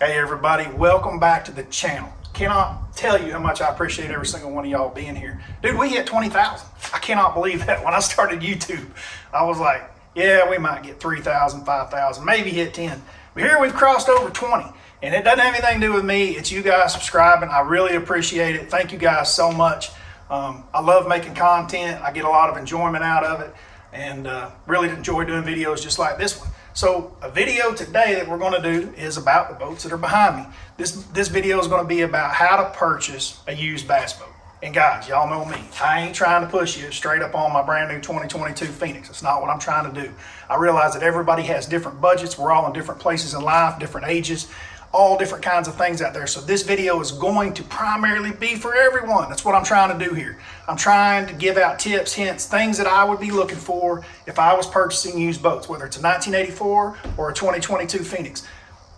Hey everybody, welcome back to the channel. Cannot tell you how much I appreciate every single one of y'all being here. Dude, we hit 20,000. I cannot believe that. When I started YouTube, I was like, yeah, we might get 3,000, 5,000, maybe hit 10. But here we've crossed over 20. And it doesn't have anything to do with me. It's you guys subscribing. I really appreciate it. Thank you guys so much. I love making content. I get a lot of enjoyment out of it. And really enjoy doing videos just like this one. So a video today that we're going to do is about the boats that are behind me. This video is going to be about how to purchase a used bass boat. And guys, y'all know me. I ain't trying to push you straight up on my brand new 2022 Phoenix. It's not what I'm trying to do. I realize that everybody has different budgets. We're all in different places in life, different ages, all different kinds of things out there. So this video is going to primarily be for everyone. That's what I'm trying to do here. I'm trying to give out tips, hints, things that I would be looking for if I was purchasing used boats, whether it's a 1984 or a 2022 Phoenix.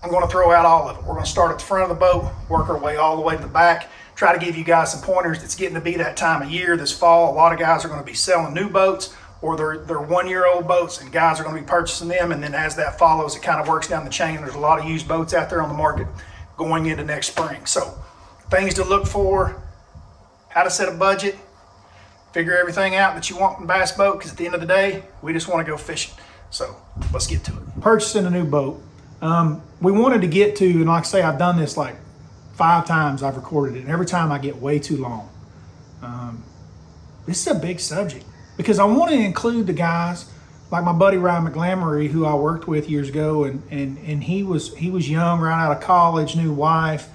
I'm going to throw out all of it. We're going to start at the front of the boat, work our way all the way to the back, try to give you guys some pointers. It's getting to be that time of year this fall. A lot of guys are going to be selling new boats, or they're one-year-old boats, and guys are going to be purchasing them. And then as that follows, it kind of works down the chain. There's a lot of used boats out there on the market going into next spring. So things to look for, how to set a budget, figure everything out that you want in a bass boat, because at the end of the day, we just want to go fishing. So let's get to it. Purchasing a new boat. We wanted to get to, and like I say, I've done this like 5 times I've recorded it, and every time I get way too long. This is a big subject, because I want to include the guys like my buddy Ryan McGlamory, who I worked with years ago, and he was young, right out of college, new wife,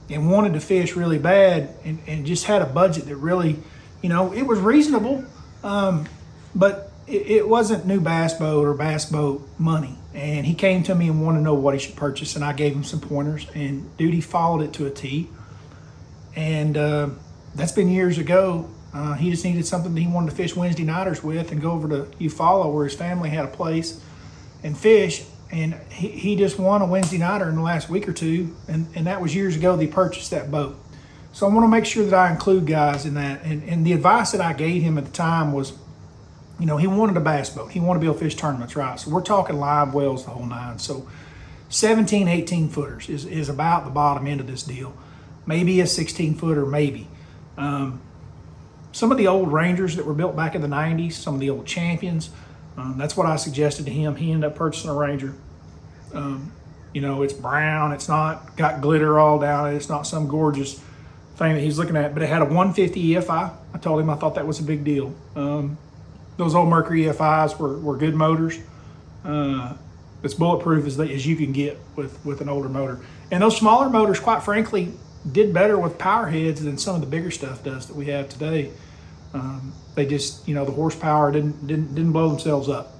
and wanted to fish really bad, and just had a budget that really, it was reasonable, but it wasn't new bass boat or bass boat money. And he came to me and wanted to know what he should purchase, and I gave him some pointers, and dude, he followed it to a T. And that's been years ago. He just needed something that he wanted to fish Wednesday nighters with and go over to Eufaula, where his family had a place, and fish. And he just won a Wednesday nighter in the last week or two, and that was years ago that he purchased that boat. So I want to make sure that I include guys in that. And the advice that I gave him at the time was, he wanted a bass boat. He wanted to be able to fish tournaments, right? So we're talking live wells the whole nine. So 17, 18 footers is about the bottom end of this deal. Maybe a 16 footer, maybe. Some of the old Rangers that were built back in the 90s, some of the old Champions, that's what I suggested to him. He ended up purchasing a Ranger. It's brown. It's not got glitter all down it. It's not some gorgeous thing that he's looking at, but it had a 150 EFI. I told him I thought that was a big deal. Those old Mercury EFIs were good motors. It's bulletproof as you can get with an older motor. And those smaller motors, quite frankly, did better with power heads than some of the bigger stuff does that we have today. They just, the horsepower didn't blow themselves up.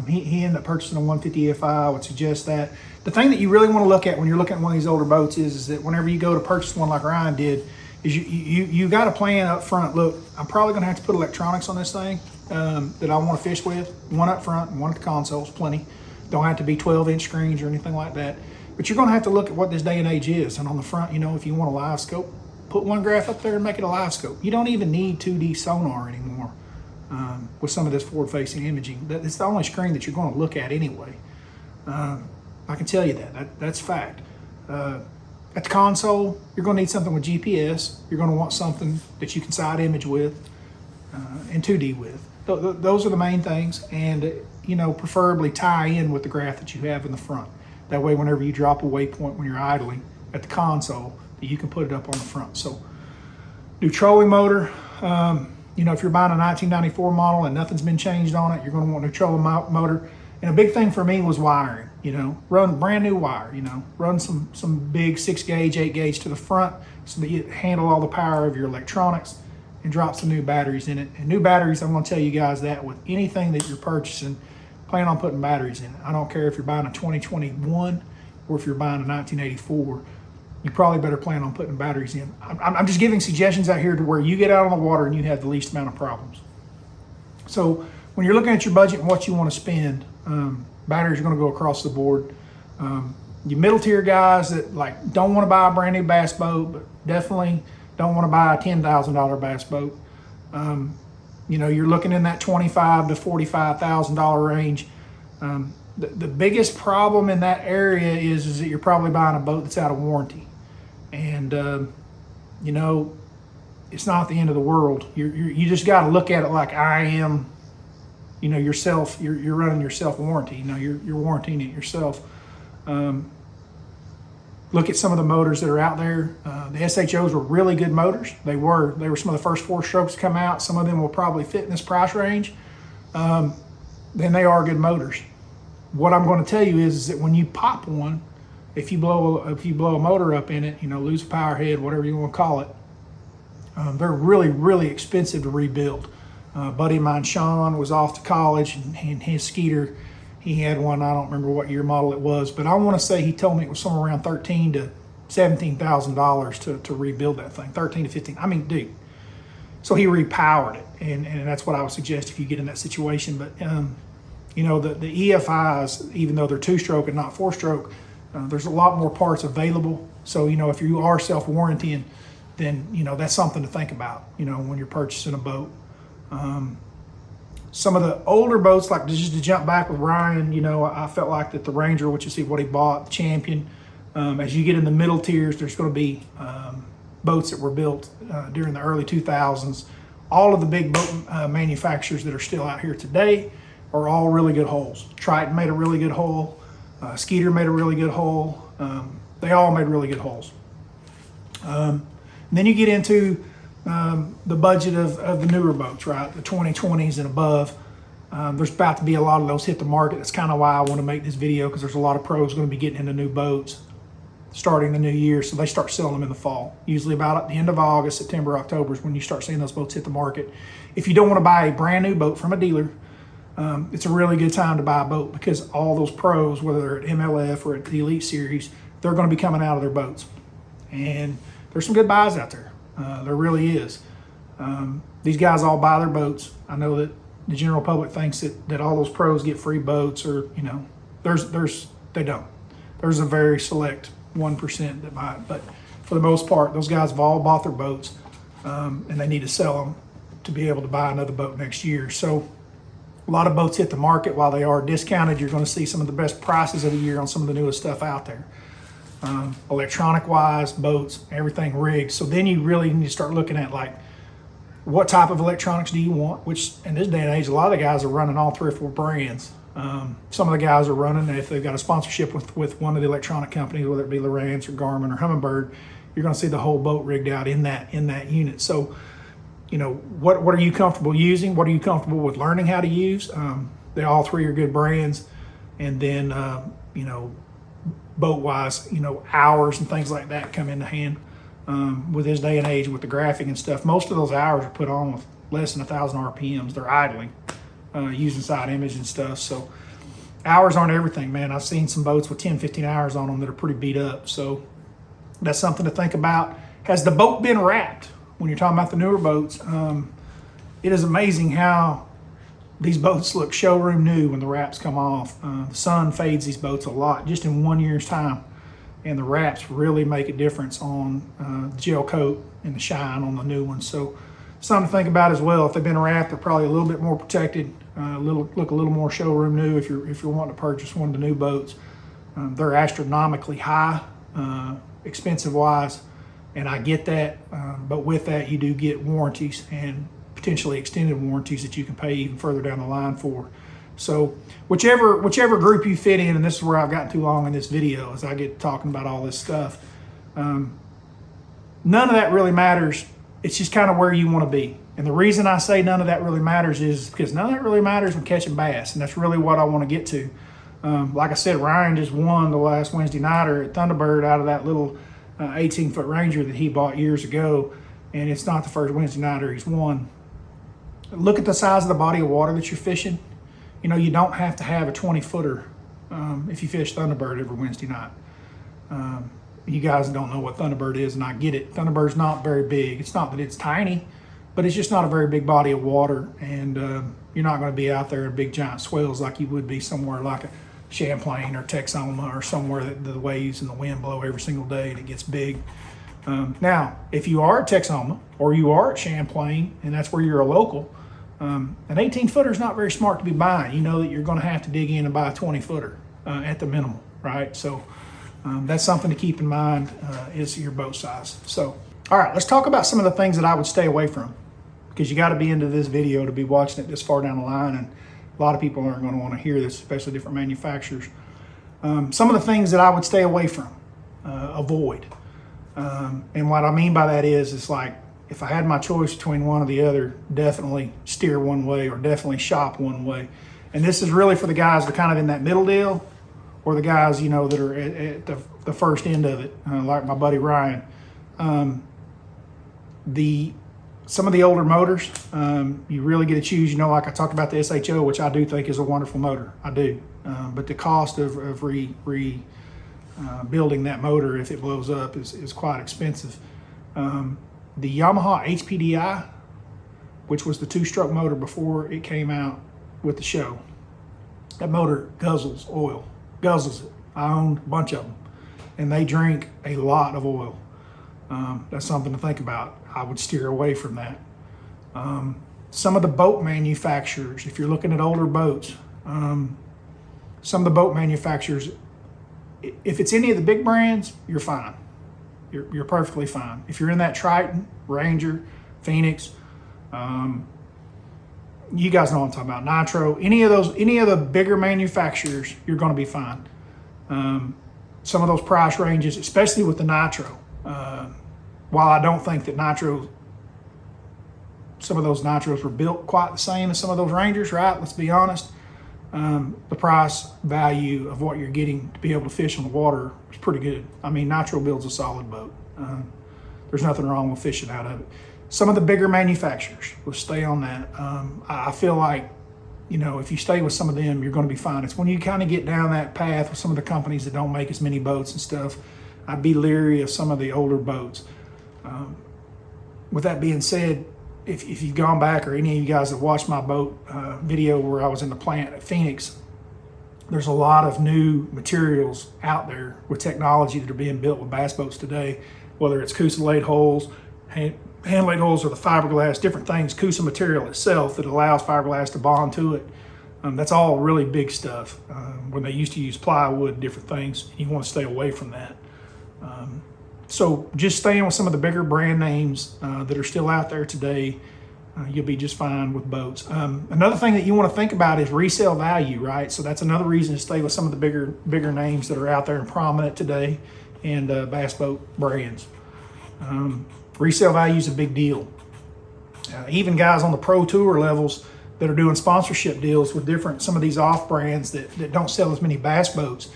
He ended up purchasing a 150 EFI. I would suggest that. The thing that you really want to look at when you're looking at one of these older boats is that whenever you go to purchase one like Ryan did, is you got a plan up front. Look, I'm probably going to have to put electronics on this thing that I want to fish with. One up front and one at the consoles, plenty. Don't have to be 12-inch screens or anything like that. But you're going to have to look at what this day and age is. And on the front, if you want a live scope, put one graph up there and make it a live scope. You don't even need 2D sonar anymore with some of this forward-facing imaging. It's the only screen that you're going to look at anyway. I can tell you that's fact. At the console, you're going to need something with GPS. You're going to want something that you can side image with and 2D with. Those are the main things. And, preferably tie in with the graph that you have in the front. That way, whenever you drop a waypoint when you're idling at the console, you can put it up on the front. So, new trolling motor. If you're buying a 1994 model and nothing's been changed on it, you're going to want a new trolling motor. And a big thing for me was wiring. Run brand new wire. Run some big 6 gauge, 8 gauge to the front so that you handle all the power of your electronics, and drop some new batteries in it. And new batteries, I'm going to tell you guys that with anything that you're purchasing, plan on putting batteries in it. I don't care if you're buying a 2021 or if you're buying a 1984. You probably better plan on putting batteries in. I'm just giving suggestions out here to where you get out on the water and you have the least amount of problems. So when you're looking at your budget and what you want to spend, batteries are going to go across the board. You middle tier guys that don't want to buy a brand new bass boat, but definitely don't want to buy a $10,000 bass boat. You're looking in that $25,000 to $45,000 range. The biggest problem in that area is that you're probably buying a boat that's out of warranty. And, you know, it's not the end of the world. You just got to look at it like I am, you know, yourself. You're running your self warranty. You know, you're warranting it yourself. Look at some of the motors that are out there. The SHOs were really good motors. They were some of the first 4 strokes to come out. Some of them will probably fit in this price range. Then they are good motors. What I'm going to tell you is that when you pop one, if you blow a motor up in it, you know, lose a power head, whatever you want to call it, they're really, really expensive to rebuild. A buddy of mine, Sean, was off to college, and his Skeeter, he had one. I don't remember what year model it was, but I want to say he told me it was somewhere around $13,000 to $17,000 to rebuild that thing. 13 to 15. I mean, dude. So he repowered it, and that's what I would suggest if you get in that situation. But you know, the EFIs, even though they're 2-stroke and not 4-stroke, there's a lot more parts available. So, you know, if you are self-warrantying, then, you know, that's something to think about, you know, when you're purchasing a boat. Some of the older boats, like just to jump back with Ryan, you know, I felt like that the Ranger, which you see what he bought, the Champion, as you get in the middle tiers, there's going to be boats that were built during the early 2000s. All of the big boat manufacturers that are still out here today are all really good hulls. Triton made a really good hull. Skeeter made a really good hull. They all made really good hulls. Then you get into the budget of the newer boats, right? The 2020s and above. There's about to be a lot of those hit the market. That's kind of why I want to make this video, because there's a lot of pros going to be getting into new boats starting the new year. So they start selling them in the fall. Usually about at the end of August, September, October is when you start seeing those boats hit the market. If you don't want to buy a brand new boat from a dealer, it's a really good time to buy a boat, because all those pros, whether they're at MLF or at the Elite Series, they're going to be coming out of their boats. And there's some good buys out there. There really is. These guys all buy their boats. I know that the general public thinks that all those pros get free boats, or, you know, they don't. There's a very select 1% that buy it. But for the most part, those guys have all bought their boats, and they need to sell them to be able to buy another boat next year. So a lot of boats hit the market. While they are discounted, you're going to see some of the best prices of the year on some of the newest stuff out there. Electronic wise, boats, everything rigged. So then you really need to start looking at, like, what type of electronics do you want? Which in this day and age, a lot of the guys are running all 3 or 4 brands. Some of the guys are running, if they've got a sponsorship with one of the electronic companies, whether it be Lowrance or Garmin or Humminbird, you're going to see the whole boat rigged out in that unit. So, you know, what are you comfortable using? What are you comfortable with learning how to use? They all 3 are good brands. And then, you know, boat-wise, you know, hours and things like that come into hand. With this day and age, with the graphic and stuff, most of those hours are put on with less than 1,000 RPMs. They're idling, using side image and stuff. So hours aren't everything, man. I've seen some boats with 10, 15 hours on them that are pretty beat up. So that's something to think about. Has the boat been wrapped? When you're talking about the newer boats, it is amazing how these boats look showroom new when the wraps come off. The sun fades these boats a lot just in 1 year's time, and the wraps really make a difference on the gel coat and the shine on the new ones. So something to think about as well. If they've been wrapped, they're probably a little bit more protected, look a little more showroom new. If you're wanting to purchase one of the new boats, they're astronomically high, expensive wise, and I get that. But with that, you do get warranties and potentially extended warranties that you can pay even further down the line for. So whichever group you fit in, and this is where I've gotten too long in this video as I get talking about all this stuff, none of that really matters. It's just kind of where you want to be. And the reason I say none of that really matters is because none of that really matters when catching bass, and that's really what I want to get to. Like I said, Ryan just won the last Wednesday nighter at Thunderbird out of that little 18-foot Ranger that he bought years ago, and it's not the first Wednesday nighter he's won. Look at the size of the body of water that you're fishing. You know, you don't have to have a 20-footer if you fish Thunderbird every Wednesday night. You guys don't know what Thunderbird is, and I get it. Thunderbird's not very big. It's not that it's tiny, but it's just not a very big body of water, and you're not going to be out there in big giant swells like you would be somewhere like a Champlain or Texoma or somewhere that the waves and the wind blow every single day and it gets big. Now, if you are at Texoma or you are at Champlain and that's where you're a local, An 18-footer is not very smart to be buying. You know that you're going to have to dig in and buy a 20-footer at the minimum, right? So that's something to keep in mind is your boat size. So, all right, let's talk about some of the things that I would stay away from, because you got to be into this video to be watching it this far down the line, and a lot of people aren't going to want to hear this, especially different manufacturers. Some of the things that I would stay away from, avoid. And what I mean by that is, it's like, if I had my choice between one or the other, definitely steer one way or definitely shop one way. And this is really for the guys that are kind of in that middle deal, or the guys, you know, that are at the first end of it, like my buddy Ryan. Some of the older motors, you really get to choose, you know, like I talked about the SHO, which I do think is a wonderful motor. I do. But the cost of building that motor, if it blows up, is quite expensive. The Yamaha HPDI, which was the 2-stroke motor before it came out with the show, that motor guzzles oil, guzzles it. I owned a bunch of them, and they drink a lot of oil. That's something to think about. I would steer away from that. Some of the boat manufacturers, if you're looking at older boats, some of the boat manufacturers, if it's any of the big brands, you're fine. You're perfectly fine. If you're in that Triton, Ranger, Phoenix, you guys know what I'm talking about, Nitro, any of the bigger manufacturers, you're going to be fine. Some of those price ranges, especially with the Nitro, while I don't think that some of those Nitros were built quite the same as some of those Rangers, right? Let's be honest. The price value of what you're getting to be able to fish on the water is pretty good. I mean, Nitro builds a solid boat. There's nothing wrong with fishing out of it. Some of the bigger manufacturers, will stay on that. I feel like, you know, if you stay with some of them, you're going to be fine. It's when you kind of get down that path with some of the companies that don't make as many boats and stuff, I'd be leery of some of the older boats. With that being said, if you've gone back, or any of you guys that watched my boat video where I was in the plant at Phoenix, there's a lot of new materials out there with technology that are being built with bass boats today, whether it's Coosa laid holes, hand laid holes, or the fiberglass, different things, Coosa material itself that allows fiberglass to bond to it. That's all really big stuff. When they used to use plywood, different things, you want to stay away from that. So just staying with some of the bigger brand names that are still out there today, you'll be just fine with boats. Another thing that you want to think about is resale value, right? So that's another reason to stay with some of the bigger names that are out there and prominent today, and bass boat brands. Resale value is a big deal. Even guys on the pro tour levels that are doing sponsorship deals with some of these off brands that don't sell as many bass boats,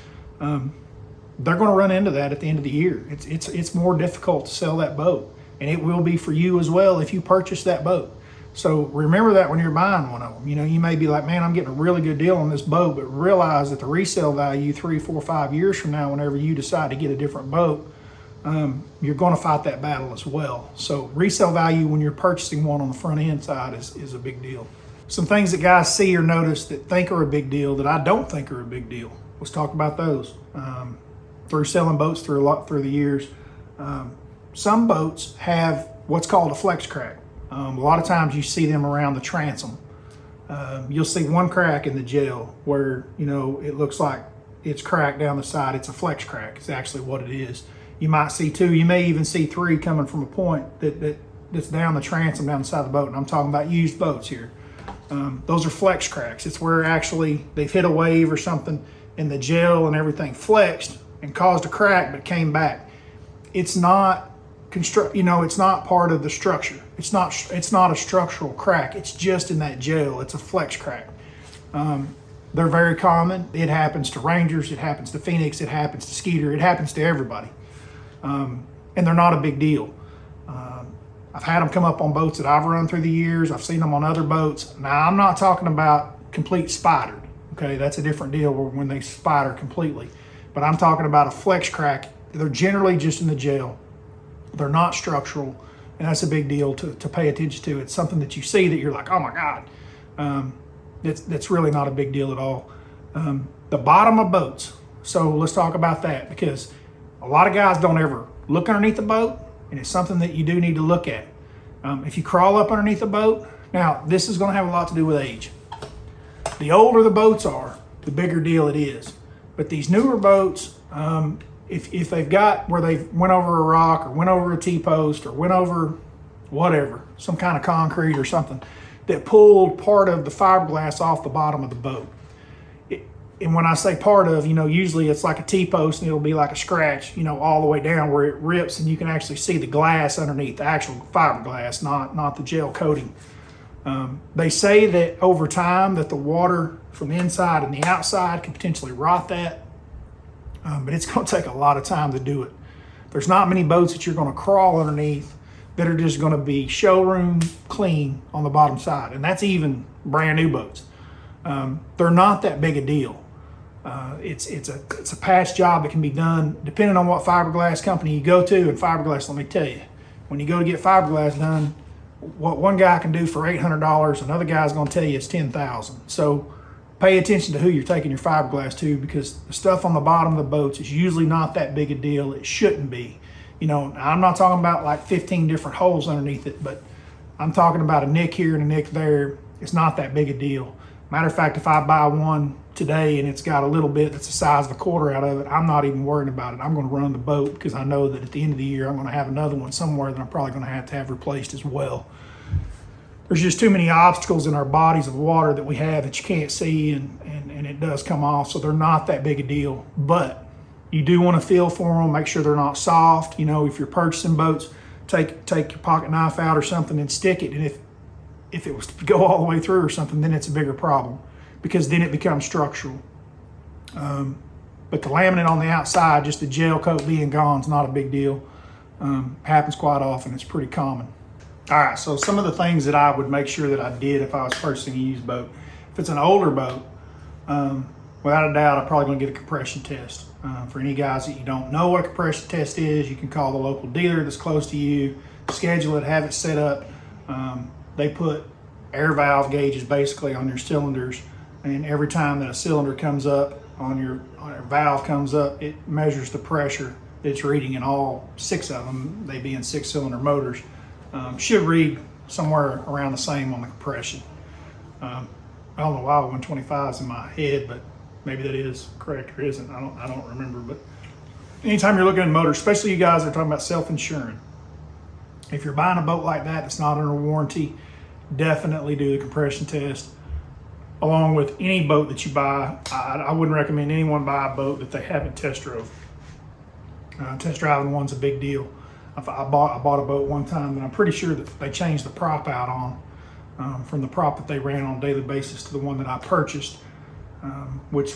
they're going to run into that at the end of the year. It's more difficult to sell that boat, and it will be for you as well if you purchase that boat. So remember that when you're buying one of them. You know, you may be like, man, I'm getting a really good deal on this boat, but realize that the resale value 3, 4, 5 years from now, whenever you decide to get a different boat, you're going to fight that battle as well. So resale value when you're purchasing one on the front end side is a big deal. Some things that guys see or notice that think are a big deal that I don't think are a big deal. Let's talk about those. Through selling boats through the years, some boats have what's called a flex crack. A lot of times you see them around the transom. You'll see one crack in the gel where, you know, it looks like it's cracked down the side. It's a flex crack. It's actually what it is. You might see 2. You may even see 3 coming from a point that's down the transom, down the side of the boat. And I'm talking about used boats here. Those are flex cracks. It's where actually they've hit a wave or something, and the gel and everything flexed and caused a crack, but came back. It's not it's not part of the structure. It's not a structural crack. It's just in that gel. It's a flex crack. They're very common. It happens to Rangers. It happens to Phoenix. It happens to Skeeter. It happens to everybody. And they're not a big deal. I've had them come up on boats that I've run through the years. I've seen them on other boats. Now, I'm not talking about complete spidered. Okay, that's a different deal when they spider completely. But I'm talking about a flex crack. They're generally just in the gel. They're not structural, and that's a big deal to pay attention to. It's something that you see that you're like, oh my God. That's really not a big deal at all. The bottom of boats. So let's talk about that, because a lot of guys don't ever look underneath the boat, and it's something that you do need to look at. If you crawl up underneath the boat, Now, this is going to have a lot to do with age. The older the boats are, the bigger deal it is. But these newer boats, if they've got where they went over a rock or went over a T-post or went over whatever, some kind of concrete or something that pulled part of the fiberglass off the bottom of the boat. And when I say part of, usually it's like a T-post and it'll be like a scratch, all the way down where it rips and you can actually see the glass underneath, the actual fiberglass, not the gel coating. They say that over time that the water from the inside and the outside can potentially rot that, but it's going to take a lot of time to do it. There's not many boats that you're going to crawl underneath that are just going to be showroom clean on the bottom side, and that's even brand new boats. They're not that big a deal. It's a patch job that can be done depending on what fiberglass company you go to. And fiberglass, let me tell you, when you go to get fiberglass done, what one guy can do for $800, another guy's going to tell you it's $10,000. So pay attention to who you're taking your fiberglass to, because the stuff on the bottom of the boats is usually not that big a deal. It shouldn't be. I'm not talking about like 15 different holes underneath it, but I'm talking about a nick here and a nick there. It's not that big a deal. Matter of fact, if I buy one today and it's got a little bit that's the size of a quarter out of it, I'm not even worrying about it. I'm going to run the boat because I know that at the end of the year, I'm going to have another one somewhere that I'm probably going to have replaced as well. There's just too many obstacles in our bodies of water that we have that you can't see, and it does come off, so they're not that big a deal. But you do want to feel for them, make sure they're not soft. If you're purchasing boats, take your pocket knife out or something and stick it, and if it was to go all the way through or something, then it's a bigger problem, because then it becomes structural. But the laminate on the outside, just the gel coat being gone, is not a big deal. Happens quite often. It's pretty common. All right, so some of the things that I would make sure that I did if I was purchasing a used boat. If it's an older boat, without a doubt, I'm probably going to get a compression test. For any guys that you don't know what a compression test is, you can call the local dealer that's close to you, schedule it, have it set up. They put air valve gauges basically on your cylinders, and every time that a cylinder comes up on your valve comes up, it measures the pressure that it's reading in all 6 of them, they being 6-cylinder motors. Should read somewhere around the same on the compression. I don't know why 125 is in my head, but maybe that is correct or isn't. I don't remember. But anytime you're looking at motors, especially you guys that are talking about self-insuring, if you're buying a boat like that that's not under warranty, definitely do the compression test. Along with any boat that you buy, I wouldn't recommend anyone buy a boat that they haven't test drove. Test driving one's a big deal. I bought a boat one time that I'm pretty sure that they changed the prop out on, from the prop that they ran on a daily basis to the one that I purchased, which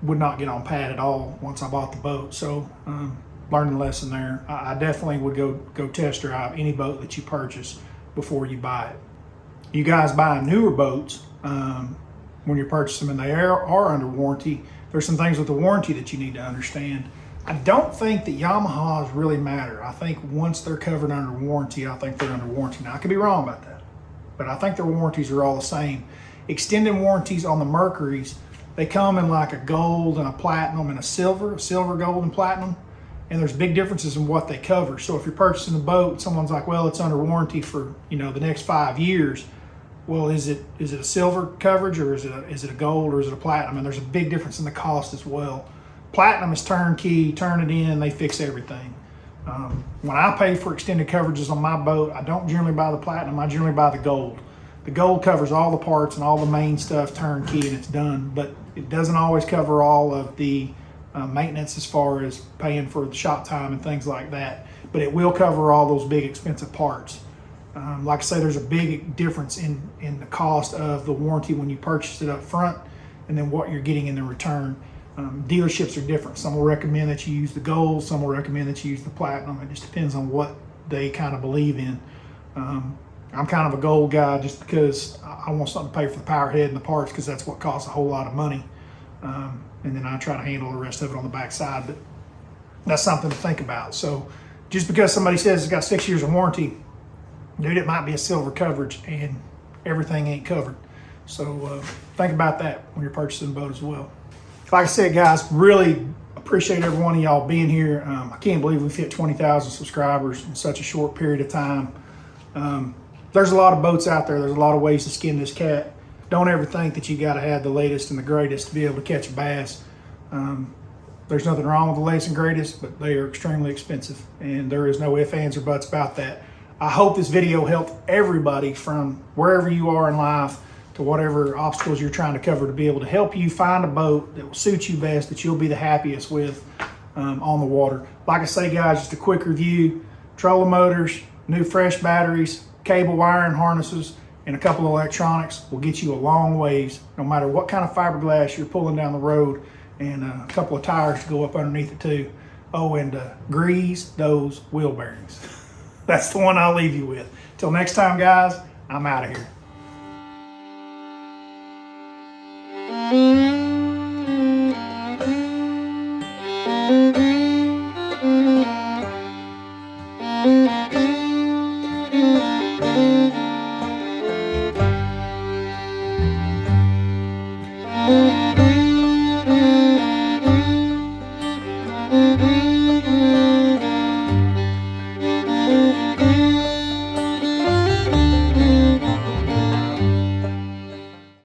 would not get on pad at all once I bought the boat. So learning a lesson there. I definitely would go test drive any boat that you purchase before you buy it. You guys buying newer boats, when you're purchasing them and they are under warranty, there's some things with the warranty that you need to understand. I don't think that Yamahas really matter. I think once they're covered under warranty, I think they're under warranty. Now, I could be wrong about that, but I think their warranties are all the same. Extended warranties on the Mercuries, they come in like a gold and a platinum and a silver, gold, and platinum, and there's big differences in what they cover. So if you're purchasing a boat, someone's like, well, it's under warranty for the next 5 years. Well, is it a silver coverage, or is it a gold, or is it a platinum? And there's a big difference in the cost as well. Platinum is turnkey, turn it in, they fix everything. When I pay for extended coverages on my boat, I don't generally buy the platinum, I generally buy the gold. The gold covers all the parts and all the main stuff turnkey, and it's done, but it doesn't always cover all of the maintenance as far as paying for the shop time and things like that, but it will cover all those big expensive parts. Like I say, there's a big difference in the cost of the warranty when you purchase it up front and then what you're getting in the return. Dealerships are different. Some will recommend that you use the gold, some will recommend that you use the platinum. It just depends on what they kind of believe in. I'm kind of a gold guy just because I want something to pay for the power head and the parts, because that's what costs a whole lot of money. And then I try to handle the rest of it on the back side, but that's something to think about. So just because somebody says it's got 6 years of warranty, dude, it might be a silver coverage and everything ain't covered. So think about that when you're purchasing a boat as well. Like I said, guys, really appreciate every one of y'all being here. I can't believe we've hit 20,000 subscribers in such a short period of time. there's a lot of boats out there. There's a lot of ways to skin this cat. Don't ever think that you got to have the latest and the greatest to be able to catch a bass. There's nothing wrong with the latest and greatest, but they are extremely expensive, and there is no ifs, ands, or buts about that. I hope this video helped everybody from wherever you are in life to whatever obstacles you're trying to cover, to be able to help you find a boat that will suit you best, that you'll be the happiest with on the water. Like I say, guys, just a quick review: trolling motors, new fresh batteries, cable wiring harnesses, and a couple of electronics will get you a long ways, no matter what kind of fiberglass you're pulling down the road, and a couple of tires to go up underneath it too. Oh, and grease those wheel bearings. That's the one I'll leave you with. Till next time, guys, I'm out of here.